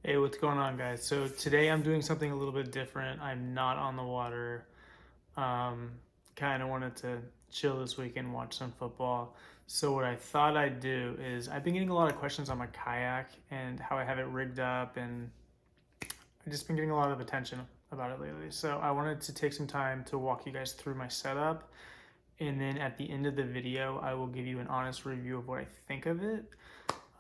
Hey, what's going on, guys? So today I'm doing something a little bit different. I'm not on the water. Um, kind of wanted to chill this weekend, watch some football. So what I thought I'd do is I've been getting a lot of questions on my kayak and how I have it rigged up, and I've just been getting a lot of attention about it lately. So I wanted to take some time to walk you guys through my setup, and then at the end of the video, I will give you an honest review of what I think of it.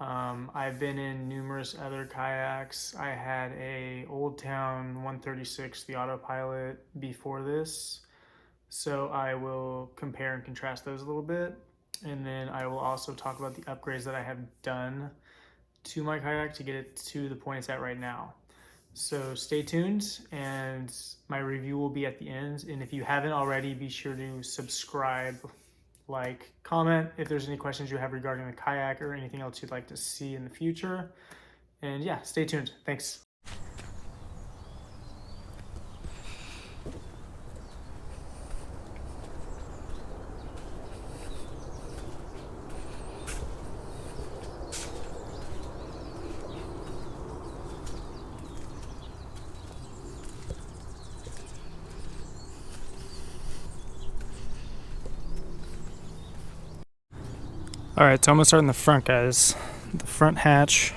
I've been in numerous other kayaks. I had a Old Town 136, the autopilot, before this. So I will compare and contrast those a little bit. And then I will also talk about the upgrades that I have done to my kayak to get it to the point it's at right now. So stay tuned, and my review will be at the end. And if you haven't already, be sure to subscribe, like, comment if there's any questions you have regarding the kayak or anything else you'd like to see in the future. And yeah, stay tuned. Thanks. Alright, so I'm going to start in the front, guys. The front hatch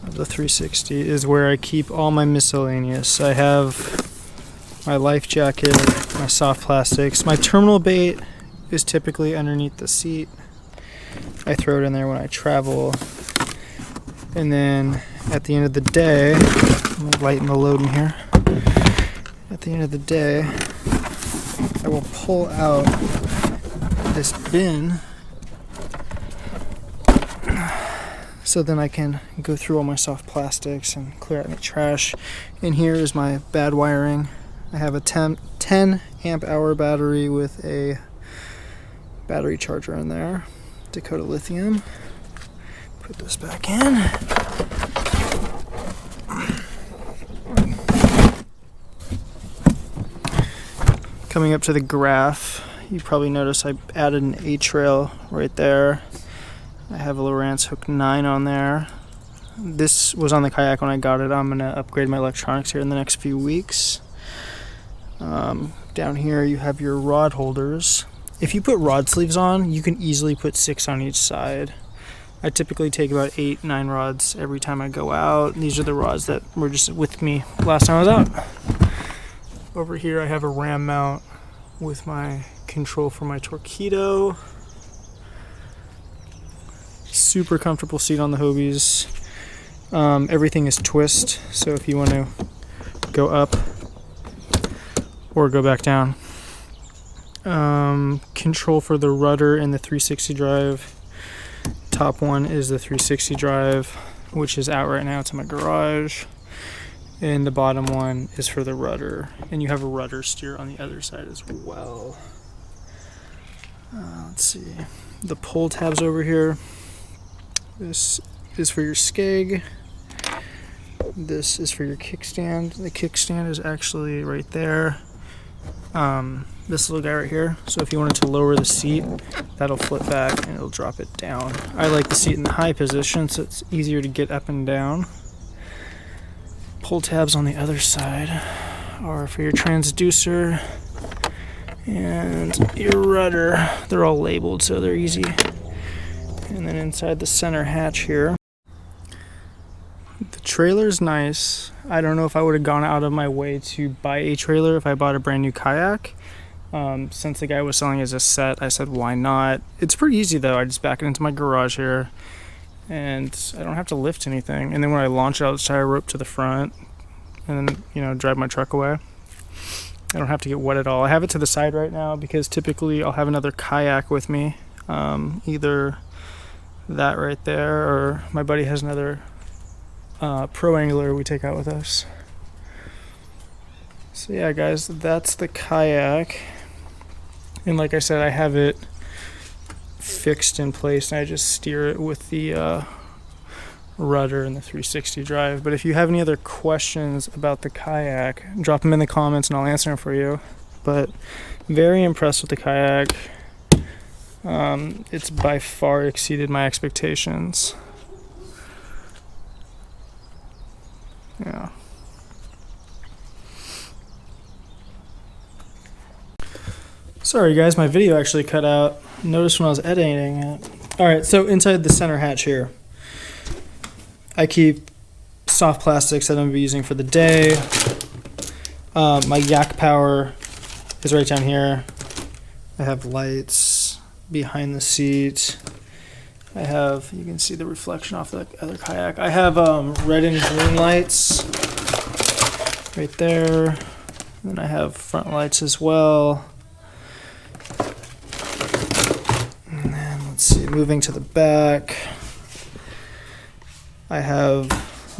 of the 360 is where I keep all my miscellaneous. I have my life jacket, my soft plastics. My terminal bait is typically underneath the seat. I throw it in there when I travel. And then at the end of the day, I'm going to lighten the load in here. At the end of the day, I will pull out this bin so then I can go through all my soft plastics and clear out any trash. In here is my bad wiring. I have a 10 amp hour battery with a battery charger in there, Dakota lithium. Put this back in. Coming up to the graph, you probably notice I added an A-trail right there. I have a Lowrance Hook 9 on there. This was on the kayak when I got it. I'm going to upgrade my electronics here in the next few weeks. Down here you have your rod holders. If you put rod sleeves on, you can easily put 6 on each side. I typically take about 8-9 rods every time I go out. These are the rods that were just with me last time I was out. Over here I have a ram mount with my control for my Torpedo. Super comfortable seat on the Hobies. Everything is twist, so if you want to go up or go back down. Control for the rudder and the 360 drive. Top one is the 360 drive, which is out right now. It's in my garage. And the bottom one is for the rudder. And you have a rudder steer on the other side as well. Let's see. The pull tabs over here. This is for your skeg. This is for your kickstand. The kickstand is actually right there. This little guy right here. So if you wanted to lower the seat, that'll flip back and it'll drop it down. I like the seat in the high position so it's easier to get up and down. Pull tabs on the other side are for your transducer and your rudder. They're all labeled so they're easy. And then inside the center hatch here, the trailer's nice. I don't know if I would have gone out of my way to buy a trailer if I bought a brand new kayak. Since the guy was selling as a set, I said why not. It's pretty easy though. I just back it into my garage here and I don't have to lift anything. And then when I launch it, I'll just tie a rope to the front and then, drive my truck away. I don't have to get wet at all. I have it to the side right now because typically I'll have another kayak with me. Either that right there or my buddy has another pro angler we take out with us. So yeah, guys, that's the kayak. And like I said, I have it fixed in place and I just steer it with the rudder and the 360 drive. But if you have any other questions about the kayak, drop them in the comments and I'll answer them for you. But very impressed with the kayak. It's by far exceeded my expectations. Yeah. Sorry guys, my video actually cut out. Notice when I was editing it. Alright, so inside the center hatch here, I keep soft plastics that I'm going to be using for the day. My yak power is right down here. I have lights behind the seat. I have, you can see the reflection off the other kayak. I have red and green lights right there. And then I have front lights as well. And then let's see, moving to the back, I have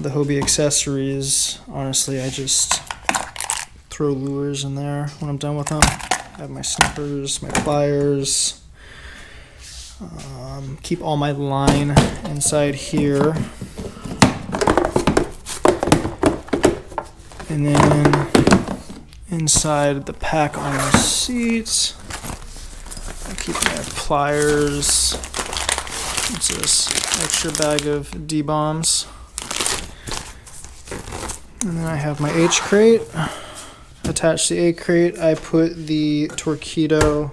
the Hobie Accessories. Honestly, I just throw lures in there when I'm done with them. I have my snippers, my pliers. Keep all my line inside here. And then inside the pack on the seat, I keep my pliers. What's this? Extra bag of D-bombs. And then I have my H crate. Attached to the A crate, I put the Torpedo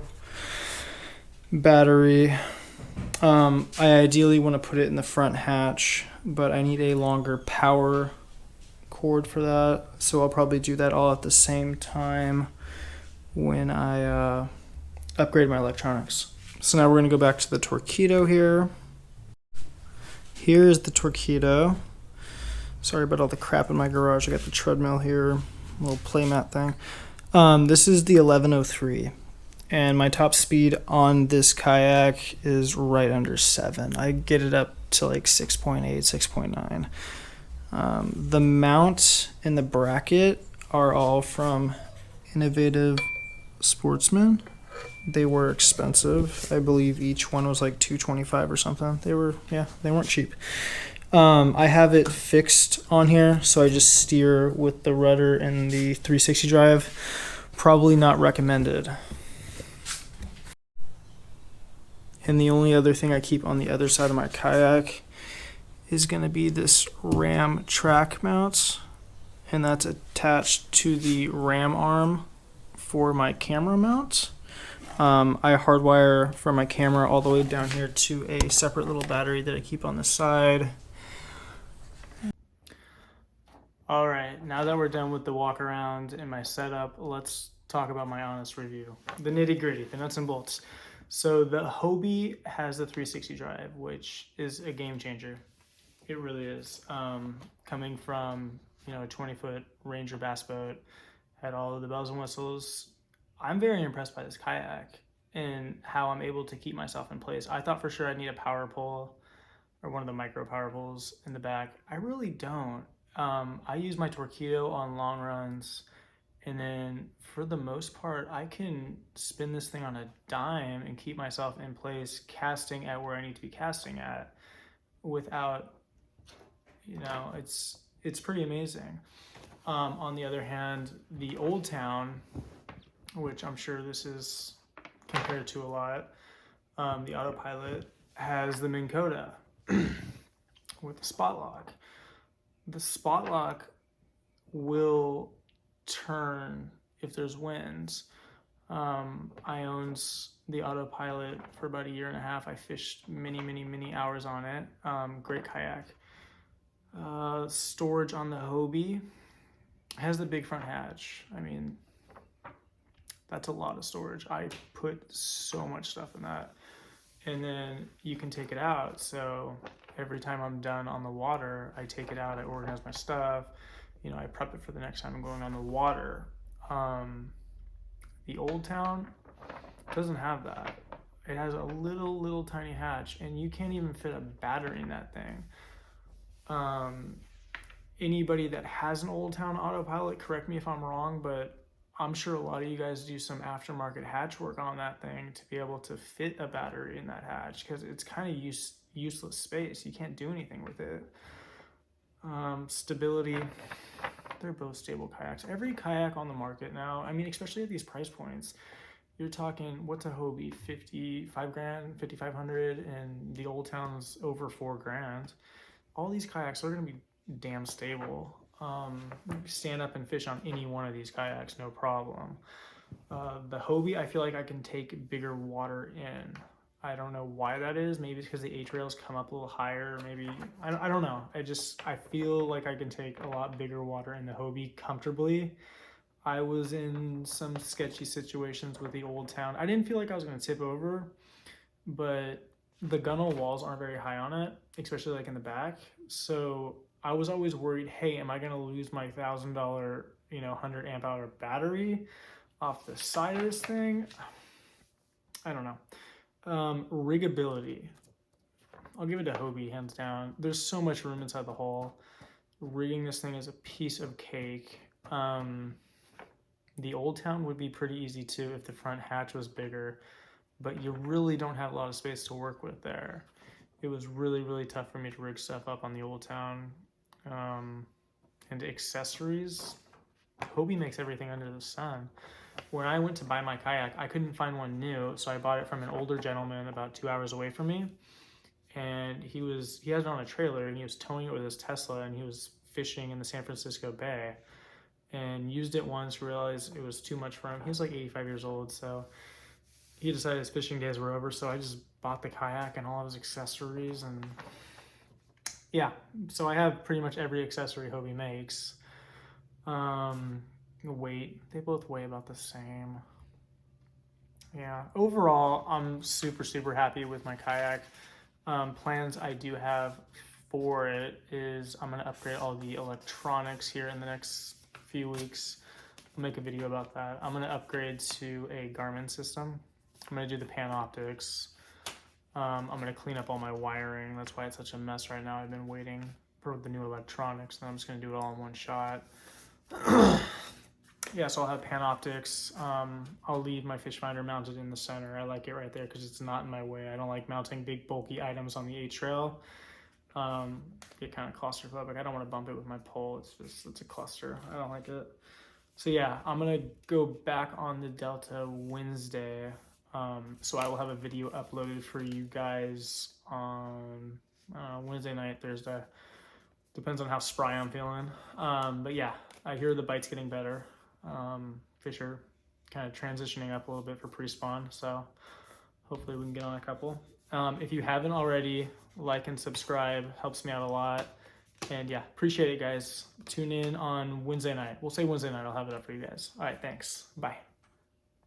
battery. I ideally want to put it in the front hatch, but I need a longer power cord for that, so I'll probably do that all at the same time when I upgrade my electronics. So now we're going to go back to the Torpedo here. Here's the Torpedo. Sorry about all the crap in my garage. I got the treadmill here, little playmat thing. This is the 1103. And my top speed on this kayak is right under 7. I get it up to like 6.8, 6.9. The mount and the bracket are all from Innovative Sportsman. They were expensive. I believe each one was like $225 or something. They weren't cheap. I have it fixed on here, so I just steer with the rudder and the 360 drive. Probably not recommended. And the only other thing I keep on the other side of my kayak is going to be this ram track mount, and that's attached to the ram arm for my camera mount. I hardwire from my camera all the way down here to a separate little battery that I keep on the side. All right, now that we're done with the walk around and my setup, let's talk about my honest review. The nitty gritty, the nuts and bolts. So the Hobie has the 360 drive, which is a game changer. It really is. Coming from, a 20-foot Ranger bass boat, had all of the bells and whistles. I'm very impressed by this kayak and how I'm able to keep myself in place. I thought for sure I'd need a power pole or one of the micro power poles in the back. I really don't. I use my Torpedo on long runs, and then for the most part, I can spin this thing on a dime and keep myself in place, casting at where I need to be casting at without, it's pretty amazing. On the other hand, the Old Town, which I'm sure this is compared to a lot, the Autopilot has the Minn Kota with the spot lock. The spot lock will turn if there's winds. I owned the Autopilot for about a year and a half. I fished many hours on it. Great kayak. Storage on the Hobie has the big front hatch. I mean, that's a lot of storage. I put so much stuff in that. And then you can take it out. So every time I'm done on the water, I take it out, I organize my stuff, I prep it for the next time I'm going on the water. The Old Town doesn't have that. It has a little tiny hatch, and you can't even fit a battery in that thing. Anybody that has an Old Town Autopilot, correct me if I'm wrong, but I'm sure a lot of you guys do some aftermarket hatch work on that thing to be able to fit a battery in that hatch, because it's kind of useless space. You can't do anything with it. Stability, they're both stable kayaks. Every kayak on the market now, I mean, especially at these price points, you're talking, what's a Hobie? 55 grand, 5,500, and the Old Town's over $4 grand. All these kayaks are going to be damn stable. stand up and fish on any one of these kayaks, no problem. The Hobie, I feel like I can take bigger water in. I don't know why that is. Maybe it's because the H rails come up a little higher. Maybe I don't know. I feel like I can take a lot bigger water in the Hobie comfortably. I was in some sketchy situations with the Old Town. I didn't feel like I was going to tip over, but the gunnel walls aren't very high on it, especially like in the back. So I was always worried, hey, am I going to lose my $1,000, 100 amp hour battery off the side of this thing? I don't know. Riggability. I'll give it to Hobie, hands down. There's so much room inside the hull. Rigging this thing is a piece of cake. The Old Town would be pretty easy too if the front hatch was bigger, but you really don't have a lot of space to work with there. It was really, really tough for me to rig stuff up on the Old Town. And accessories, Hobie makes everything under the sun. When I went to buy my kayak, I couldn't find one new, so I bought it from an older gentleman about 2 hours away from me. And he had it on a trailer, and he was towing it with his Tesla, and he was fishing in the San Francisco Bay. And used it once, realized it was too much for him. He was like 85 years old, so he decided his fishing days were over, so I just bought the kayak and all of his accessories, and yeah, so I have pretty much every accessory Hobie makes. Weight, they both weigh about the same. Yeah, overall, I'm super, super happy with my kayak. Plans I do have for it is I'm gonna upgrade all the electronics here in the next few weeks. I'll make a video about that. I'm gonna upgrade to a Garmin system. I'm gonna do the pan optics. I'm gonna clean up all my wiring. That's why it's such a mess right now. I've been waiting for the new electronics, and I'm just gonna do it all in one shot. Yeah, so I'll have pan optics. I'll leave my fish finder mounted in the center. I like it right there because it's not in my way. I don't like mounting big bulky items on the H rail. Get kind of claustrophobic. I don't want to bump it with my pole. It's a cluster. I don't like it. So yeah, I'm gonna go back on the Delta Wednesday. So I will have a video uploaded for you guys on Wednesday night, Thursday. Depends on how spry I'm feeling. But yeah, I hear the bite's getting better. Fish are kind of transitioning up a little bit for pre-spawn, so hopefully we can get on a couple. If you haven't already, like and subscribe, helps me out a lot. And yeah, appreciate it, guys. Tune in on Wednesday night. We'll say Wednesday night. I'll have it up for you guys. All right, thanks. Bye.